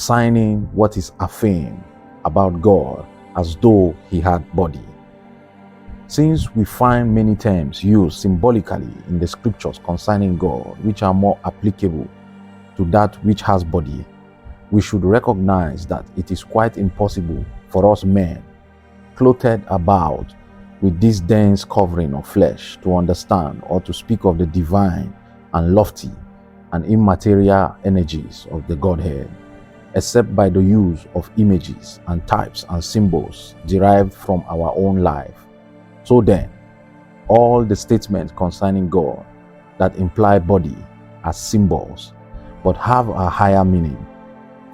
concerning what is affirmed about God as though he had body. Since we find many terms used symbolically in the scriptures concerning God which are more applicable to that which has body, we should recognize that it is quite impossible for us men, clothed about with this dense covering of flesh, to understand or to speak of the divine and lofty and immaterial energies of the Godhead, except by the use of images and types and symbols derived from our own life. So then, all the statements concerning God that imply body as symbols but have a higher meaning,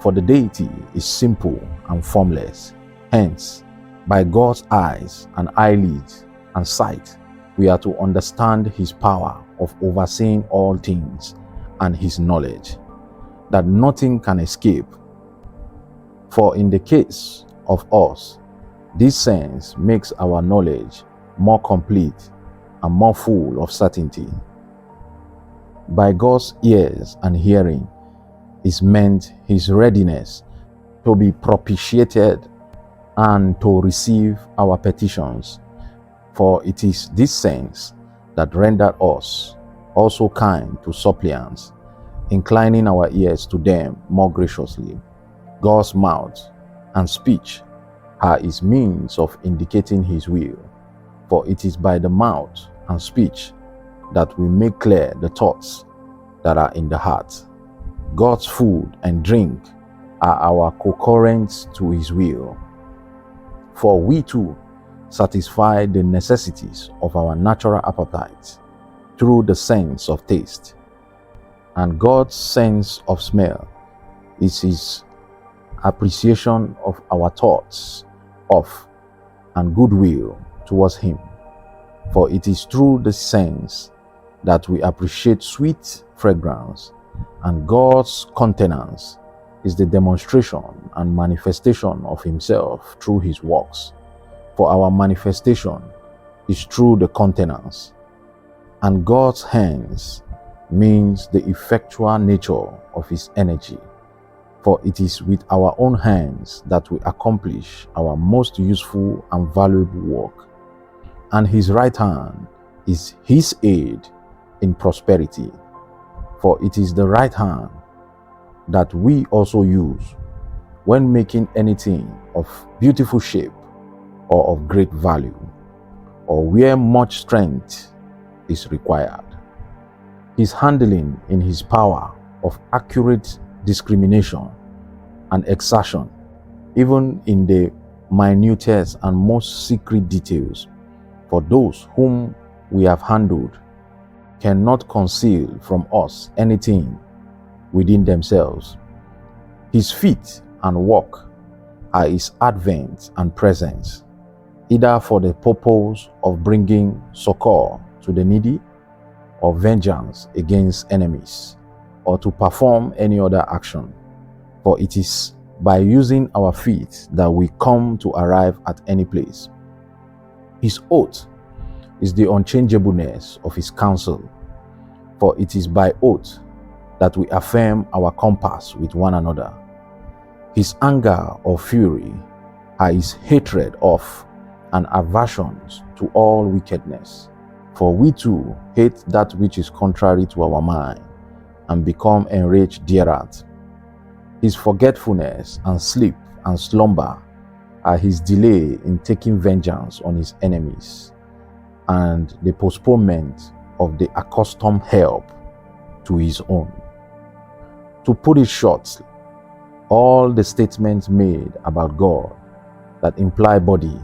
for the deity is simple and formless. Hence, by God's eyes and eyelids and sight, we are to understand his power of overseeing all things and his knowledge, that nothing can escape. For in the case of us, this sense makes our knowledge more complete and more full of certainty. By God's ears and hearing is meant his readiness to be propitiated and to receive our petitions, for it is this sense that rendered us also kind to suppliants, inclining our ears to them more graciously. God's mouth and speech are his means of indicating his will, for it is by the mouth and speech that we make clear the thoughts that are in the heart. God's food and drink are our concurrents to his will, for we too satisfy the necessities of our natural appetites through the sense of taste. And God's sense of smell is his appreciation of our thoughts of and goodwill towards him. For it is through the sense that we appreciate sweet fragrance, and God's countenance is the demonstration and manifestation of himself through his works. For our manifestation is through the countenance, and God's hands means the effectual nature of his energy. For it is with our own hands that we accomplish our most useful and valuable work. And his right hand is his aid in prosperity. For it is the right hand that we also use when making anything of beautiful shape or of great value, or where much strength is required. His handling in his power of accurate discrimination and exertion, even in the minutest and most secret details, for those whom we have handled cannot conceal from us anything within themselves. His feet and walk are his advent and presence, either for the purpose of bringing succor to the needy, or vengeance against enemies, or to perform any other action. For it is by using our feet that we come to arrive at any place. His oath is the unchangeableness of his counsel, for it is by oath that we affirm our compass with one another. His anger or fury are his hatred of and aversions to all wickedness. For we too hate that which is contrary to our mind, and become enraged thereat. His forgetfulness and sleep and slumber are his delay in taking vengeance on his enemies, and the postponement of the accustomed help to his own. To put it short, all the statements made about God that imply body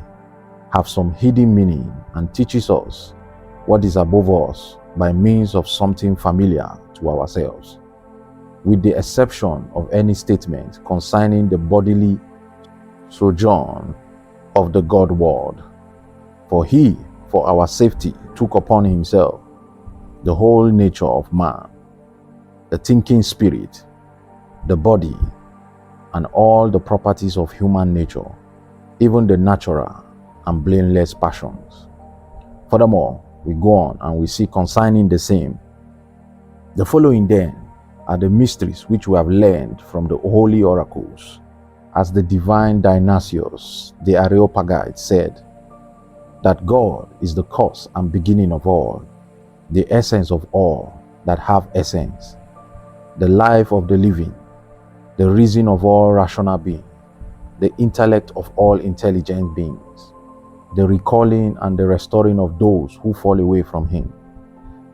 have some hidden meaning and teaches us what is above us by means of something familiar to ourselves, with the exception of any statement concerning the bodily sojourn of the God word. For he, for our safety, took upon himself the whole nature of man, the thinking spirit, the body, and all the properties of human nature, even the natural and blameless passions. Furthermore, we go on and we see concerning the same: the following then are the mysteries which we have learned from the holy oracles. As the divine Dionysius, the Areopagite, said, that God is the cause and beginning of all, the essence of all that have essence, the life of the living, the reason of all rational being, the intellect of all intelligent beings, the recalling and the restoring of those who fall away from him,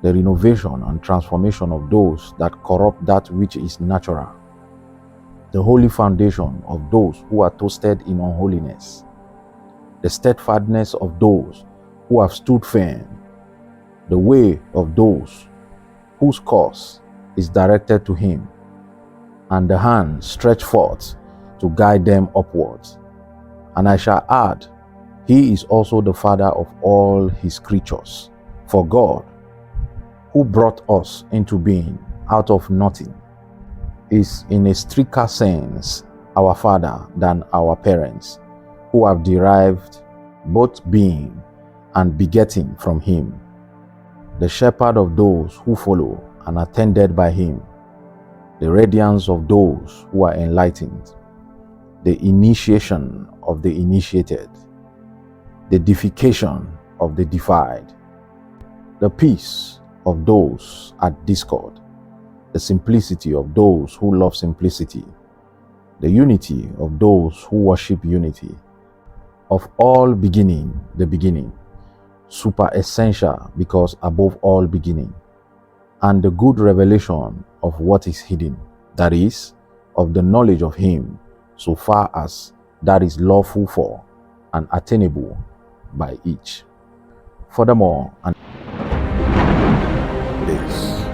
the renovation and transformation of those that corrupt that which is natural, the holy foundation of those who are toasted in unholiness, the steadfastness of those who have stood firm, the way of those whose course is directed to him, and the hand stretched forth to guide them upwards. And I shall add, he is also the Father of all his creatures. For God, who brought us into being out of nothing, is in a stricter sense our Father than our parents, who have derived both being and begetting from him, the shepherd of those who follow and are tended by him, the radiance of those who are enlightened, the initiation of the initiated, the deification of the deified, the peace of those at discord, the simplicity of those who love simplicity, the unity of those who worship unity, of all beginning the beginning, super essential because above all beginning, and the good revelation of what is hidden, that is, of the knowledge of him, so far as that is lawful for and attainable by each. Furthermore, and this